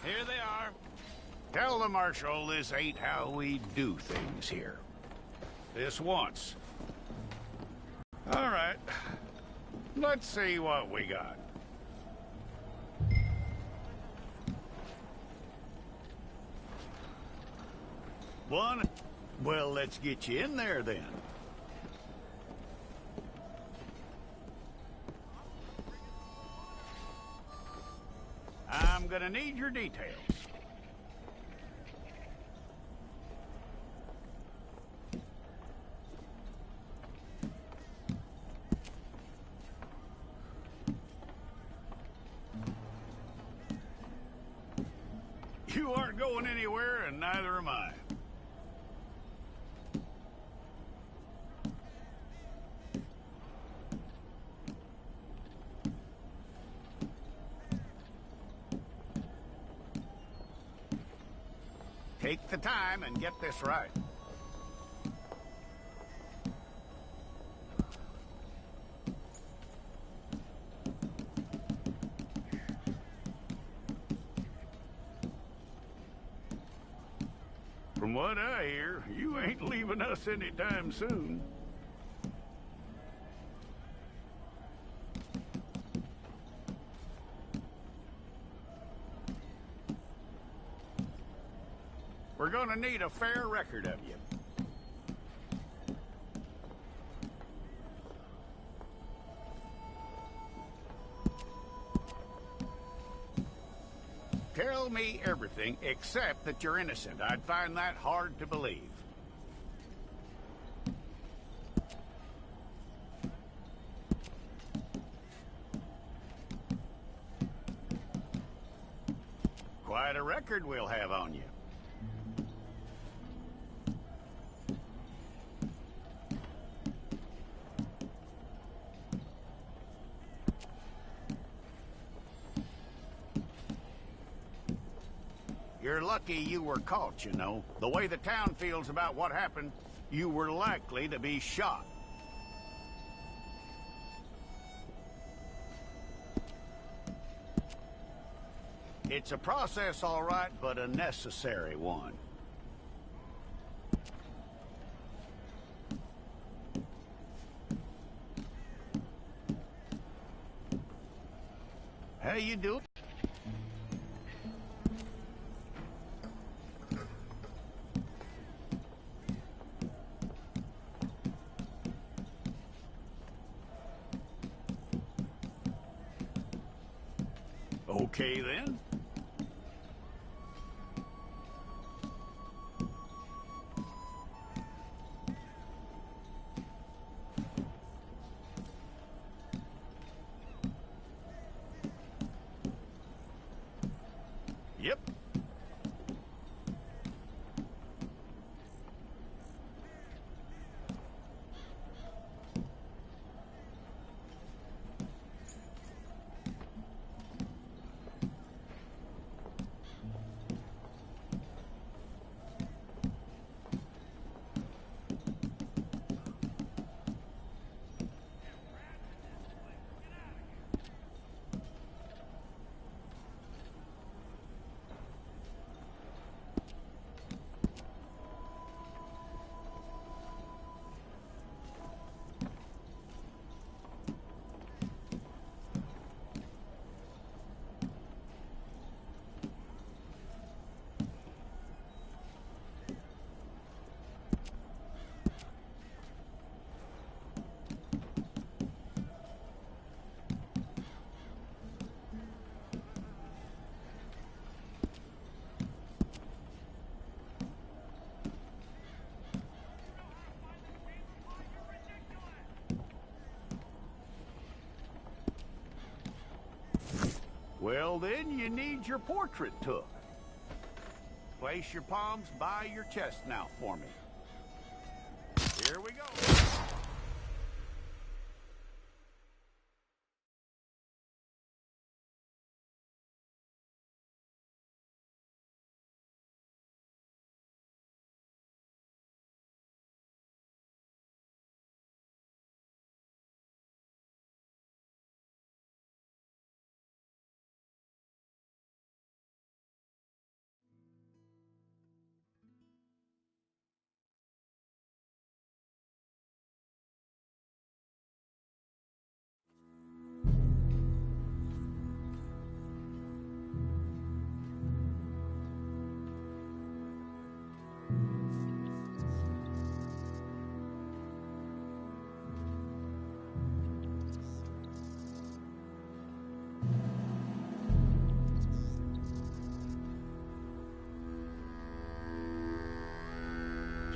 Here they are. Tell the Marshal this ain't how we do things here. This once. All right. Let's see what we got. One? Well, let's get you in there then. I'm gonna need your details. You aren't going anywhere, and neither am I. Take the time and get this right. From what I hear, you ain't leaving us anytime soon. We're gonna need a fair record of you. Tell me everything except that you're innocent. I'd find that hard to believe. Quite a record we'll have on you. You're lucky you were caught, you know. The way the town feels about what happened, you were likely to be shot. It's a process, all right, but a necessary one. How you doing? Okay, then. Yep. Well, then, you need your portrait took. Place your palms by your chest now for me. Here we go.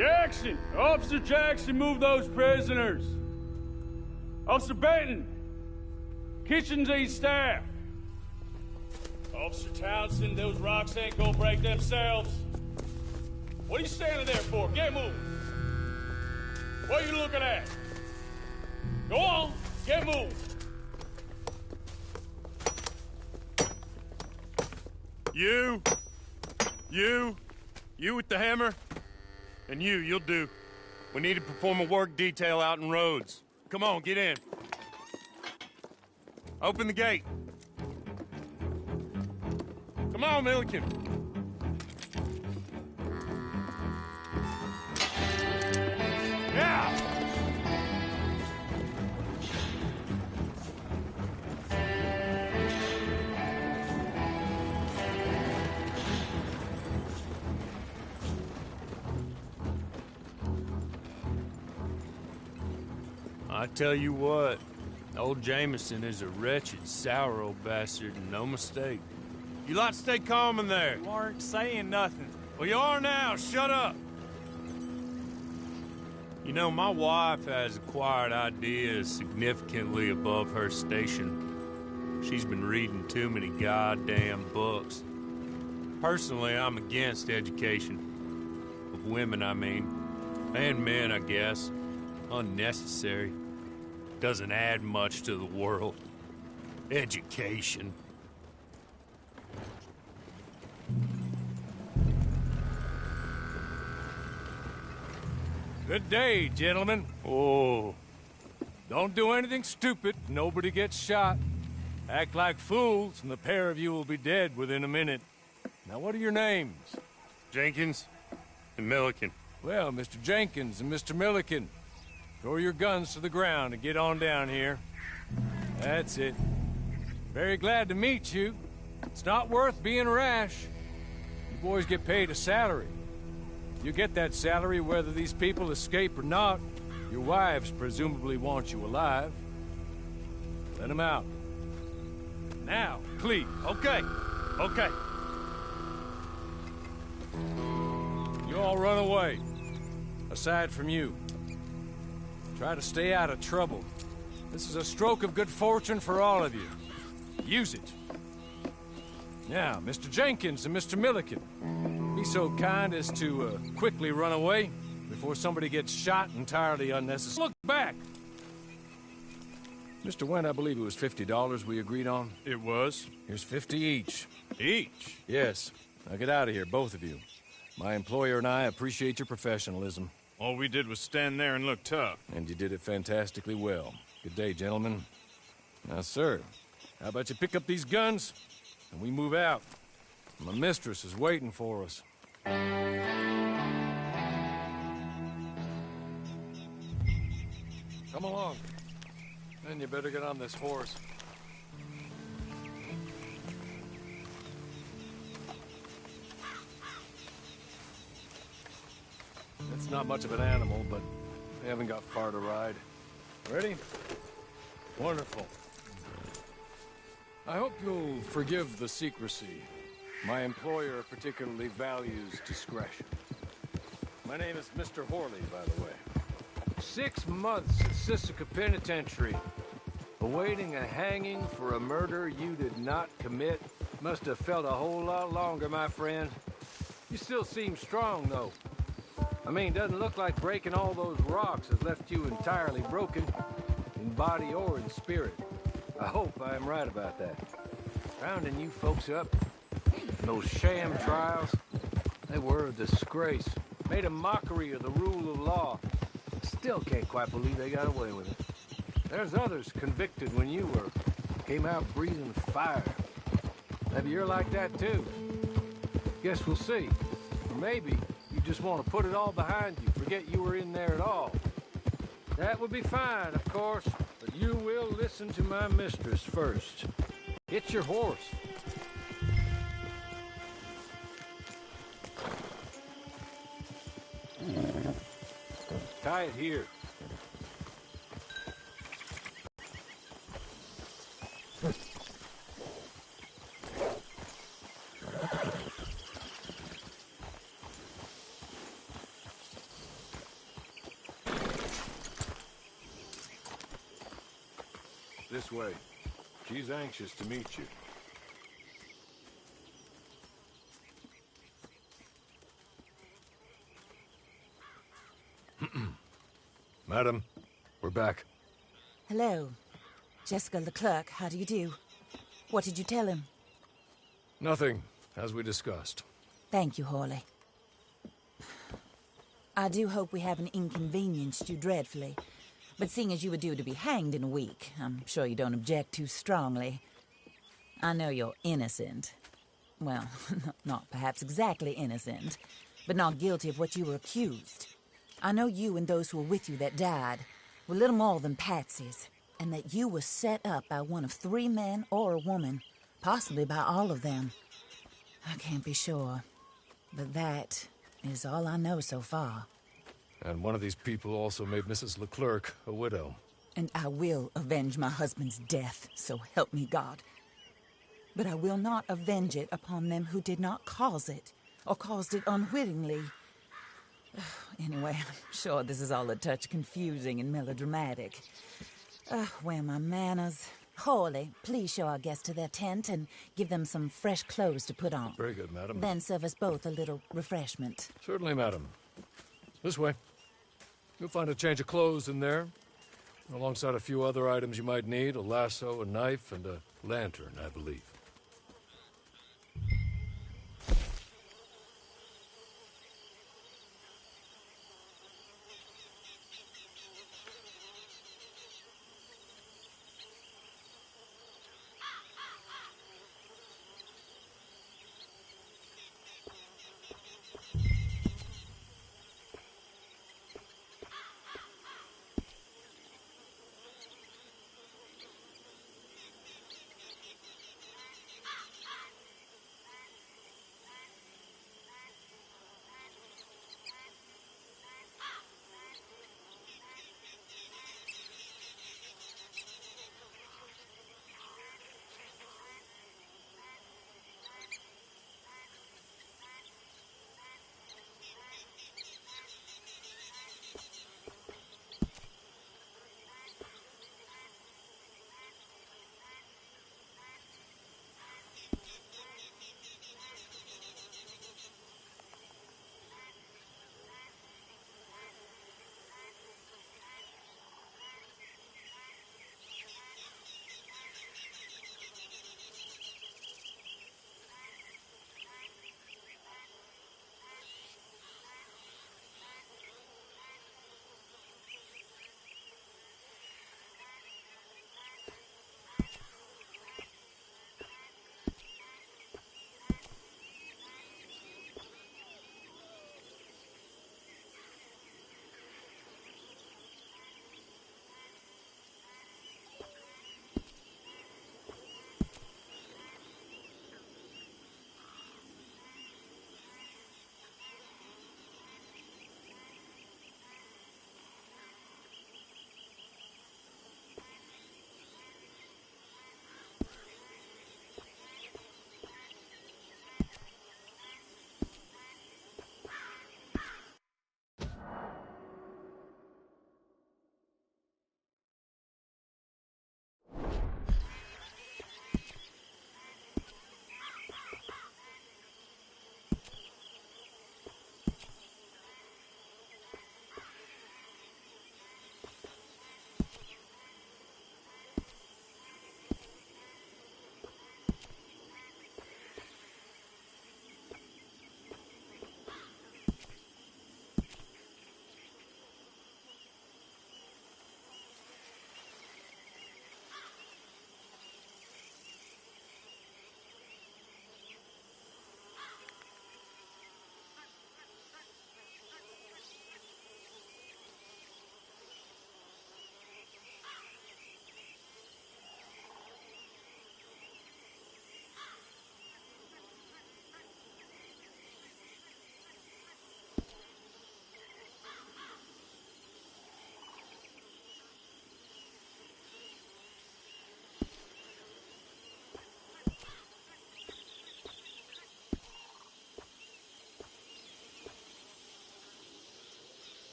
Jackson! Officer Jackson, move those prisoners! Officer Benton! Kitchens aid staff! Officer Townsend, those rocks ain't gonna break themselves. What are you standing there for? Get moving! What are you looking at? Go on, get moving! You with the hammer? And you'll do. We need to perform a work detail out in Rhodes. Come on, get in. Open the gate. Come on, Milliken. Yeah! I tell you what, old Jameson is a wretched, sour old bastard, and no mistake. You lot stay calm in there. You weren't saying nothing. Well, you are now. Shut up. You know, my wife has acquired ideas significantly above her station. She's been reading too many goddamn books. Personally, I'm against education. Of women, I mean. And men, I guess. Unnecessary. Doesn't add much to the world. Education. Good day, gentlemen. Oh. Don't do anything stupid. Nobody gets shot. Act like fools, and the pair of you will be dead within a minute. Now, what are your names? Jenkins and Milliken. Well, Mr. Jenkins and Mr. Milliken, throw your guns to the ground and get on down here. That's it. Very glad to meet you. It's not worth being rash. You boys get paid a salary. You get that salary whether these people escape or not. Your wives presumably want you alive. Let them out. Now, please. Okay. You all run away. Aside from you. Try to stay out of trouble. This is a stroke of good fortune for all of you. Use it. Now, Mr. Jenkins and Mr. Milliken, be so kind as to quickly run away before somebody gets shot entirely unnecessarily. Look back! Mr. Wendt, I believe it was $50 we agreed on. It was. Here's 50 each. Each? Yes. Now get out of here, both of you. My employer and I appreciate your professionalism. All we did was stand there and look tough. And you did it fantastically well. Good day, gentlemen. Now, sir, how about you pick up these guns, and we move out? My mistress is waiting for us. Come along. Then you better get on this horse. It's not much of an animal, but we haven't got far to ride. Ready? Wonderful. I hope you'll forgive the secrecy. My employer particularly values discretion. My name is Mr. Horley, by the way. 6 months at Sisika Penitentiary, awaiting a hanging for a murder you did not commit. Must have felt a whole lot longer, my friend. You still seem strong, though. I mean, doesn't look like breaking all those rocks has left you entirely broken, in body or in spirit. I hope I am right about that. Rounding you folks up, those sham trials, they were a disgrace. Made a mockery of the rule of law. Still can't quite believe they got away with it. There's others convicted when you were. Came out breathing fire. Maybe you're like that too. Guess we'll see. Or maybe you just want to put it all behind you, forget you were in there at all. That would be fine, of course, but you will listen to my mistress first. It's your horse. Tie it here. this way. She's anxious to meet you. Madam, we're back. Hello. Jessica Leclerc, how do you do? What did you tell him? Nothing, as we discussed. Thank you, Hawley. I do hope we haven't inconvenienced you dreadfully. But seeing as you were due to be hanged in a week, I'm sure you don't object too strongly. I know you're innocent. Well, not perhaps exactly innocent, but not guilty of what you were accused. I know you and those who were with you that died were little more than patsies, and that you were set up by one of 3 men or a woman, possibly by all of them. I can't be sure, but that is all I know so far. And one of these people also made Mrs. Leclerc a widow. And I will avenge my husband's death, so help me God. But I will not avenge it upon them who did not cause it, or caused it unwittingly. Anyway, I'm sure this is all a touch confusing and melodramatic. Where are my manners? Hawley, please show our guests to their tent and give them some fresh clothes to put on. Very good, madam. Then serve us both a little refreshment. Certainly, madam. This way. You'll find a change of clothes in there, alongside a few other items you might need, a lasso, a knife, and a lantern, I believe.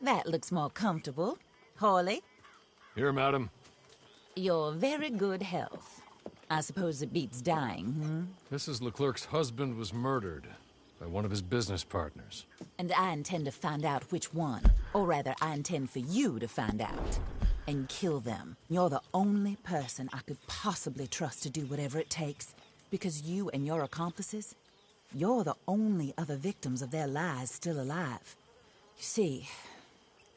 That looks more comfortable. Hawley, Here, madam. your very good health. I suppose it beats dying, Mrs. Leclerc's husband was murdered by one of his business partners. And I intend to find out which one. Or rather, I intend for you to find out. And kill them. You're the only person I could possibly trust to do whatever it takes. Because you and your accomplices, you're the only other victims of their lies still alive. You see,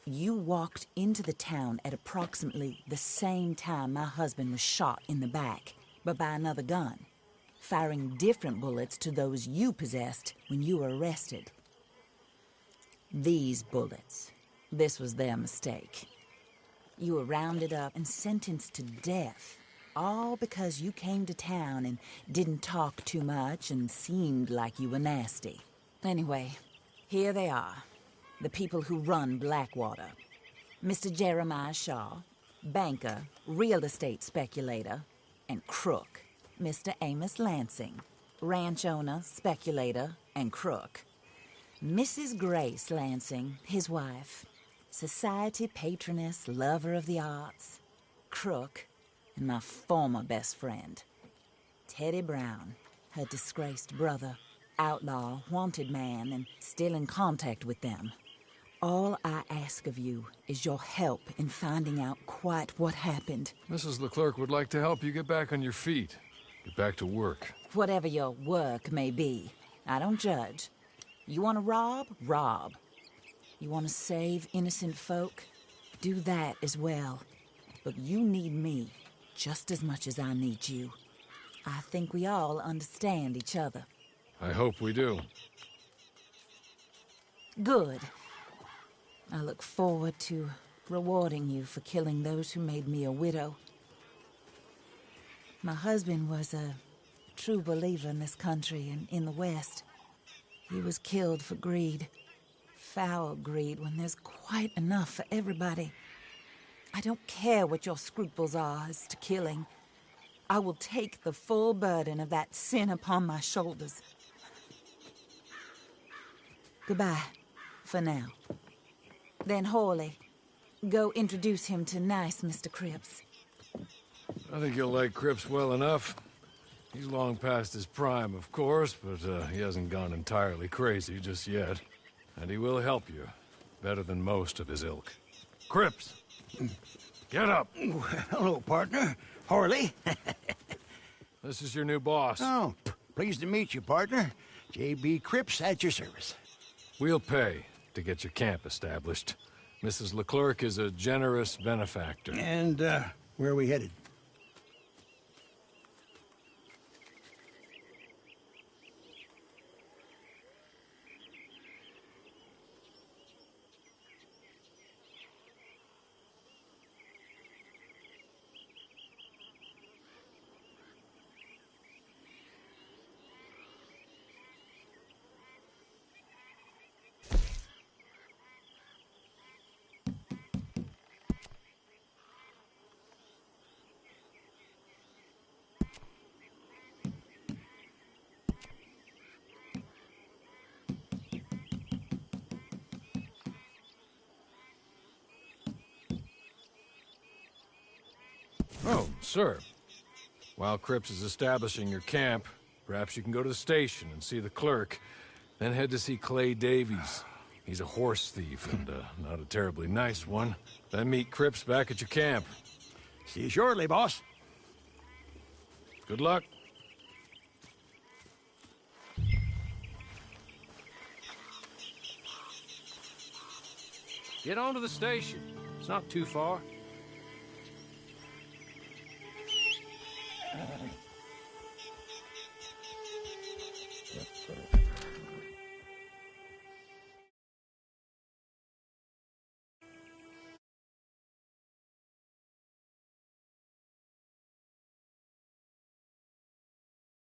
you walked into the town at approximately the same time my husband was shot in the back, but by another gun, firing different bullets to those you possessed when you were arrested. These bullets, this was their mistake. You were rounded up and sentenced to death, all because you came to town and didn't talk too much and seemed like you were nasty. Anyway, here they are, the people who run Blackwater. Mr. Jeremiah Shaw, banker, real estate speculator, and crook. Mr. Amos Lansing, ranch owner, speculator, and crook. Mrs. Grace Lansing, his wife, society patroness, lover of the arts, crook, and my former best friend. Teddy Brown, her disgraced brother, outlaw, wanted man, and still in contact with them. All I ask of you is your help in finding out quite what happened. Mrs. Leclerc would like to help you get back on your feet. Get back to work. Whatever your work may be, I don't judge. You want to rob? Rob. You want to save innocent folk? Do that as well. But you need me just as much as I need you. I think we all understand each other. I hope we do. Good. I look forward to rewarding you for killing those who made me a widow. My husband was a true believer in this country and in the West. He was killed for greed. Foul greed when there's quite enough for everybody. I don't care what your scruples are as to killing. I will take the full burden of that sin upon my shoulders. Goodbye, for now. Then Hawley, go introduce him to nice Mr. Cripps. I think you'll like Cripps well enough. He's long past his prime, of course, but he hasn't gone entirely crazy just yet. And he will help you, better than most of his ilk. Cripps! Get up! Hello, partner. Harley. This is your new boss. Oh, pleased to meet you, partner. J.B. Cripps at your service. We'll pay to get your camp established. Mrs. Leclerc is a generous benefactor. And, where are we headed? Oh, sir. While Cripps is establishing your camp, perhaps you can go to the station and see the clerk, then head to see Clay Davies. He's a horse thief, and not a terribly nice one. Then meet Cripps back at your camp. See you shortly, boss. Good luck. Get on to the station. It's not too far.